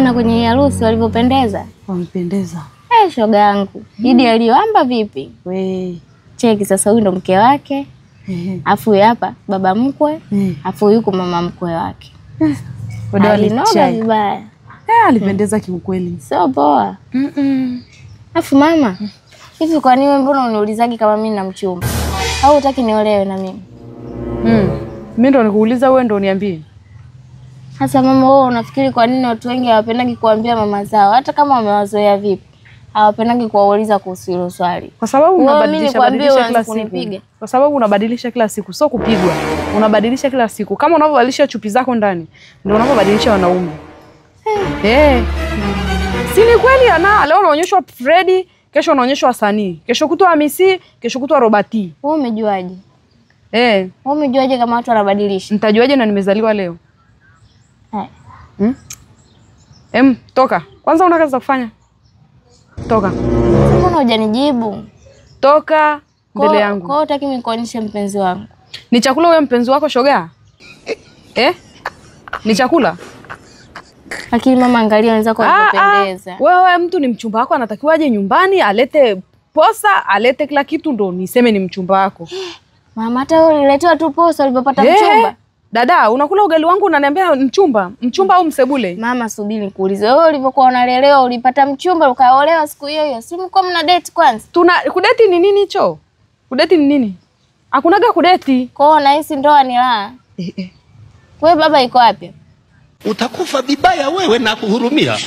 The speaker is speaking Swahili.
Umeona kwenye harusi walivyopendeza? Wampendeza. Shoga yangu. Idi aliyoamba vipi? We. Cheki sasa, huyu ndo mke wake. Afu hapa baba mkwe. Afu yuko mama mkwe wake. Alinoga vibaya. Alipendeza kiukweli. Sio poa. Afu mama, hivi kwa nini mbona uniulizagi kama mimi na mchumba? Au hutaki niolewe na mimi? Mimi ndo nikuuliza, wewe ndo uniambie. Sasa mama, wewe unafikiri kwa nini watu wengi hawapendagi kuambia mama zao hata kama wamewazoea vipi? Hawapendagi kuwauliza kuhusu hilo swali. Kwa sababu unabadilisha kila siku. Kunipiga. Kwa sababu unabadilisha kila siku, sio kupigwa. Unabadilisha kila siku. Kama unavyobadilisha chupi zako ndani, ndio unavyobadilisha wanaume. Si ni kweli ana leo unaonyeshwa Freddy, kesho unaonyeshwa Wasanii, kesho kutwa Hamisi, kesho kutwa Robati. Wewe umejuaje? Wewe umejuaje kama watu wanabadilisha? Nitajuaje na nimezaliwa leo? Toka. Kwanza una kazi za kufanya. Toka. Mbona hujanijibu? Toka mbele yangu. Kwa utaki mimi kuonyesha mpenzi wangu. Ni chakula wewe mpenzi wako shoga? Ni chakula? Lakini mama, angalia wenzako wanapendeza. Wewe mtu ni mchumba wako, anatakiwa aje nyumbani, alete posa, alete kila kitu ndo niseme ni mchumba wako. Mama, hata wewe uliletewa tu posa ulipopata mchumba. Dada, unakula ugali wangu unaniambia mchumba? Mchumba au msebule? Mama, subiri nikuulize. Wewe ulivyokuwa unalelewa ulipata mchumba ukaolewa siku hiyo hiyo? Si mko mna date kwanza? Kudeti ni nini hicho? Kudeti ni nini? Hakunaga kudeti. Kwa hiyo nahisi ndoa ni raha. Wewe baba iko wapi? Utakufa vibaya wewe na kuhurumia.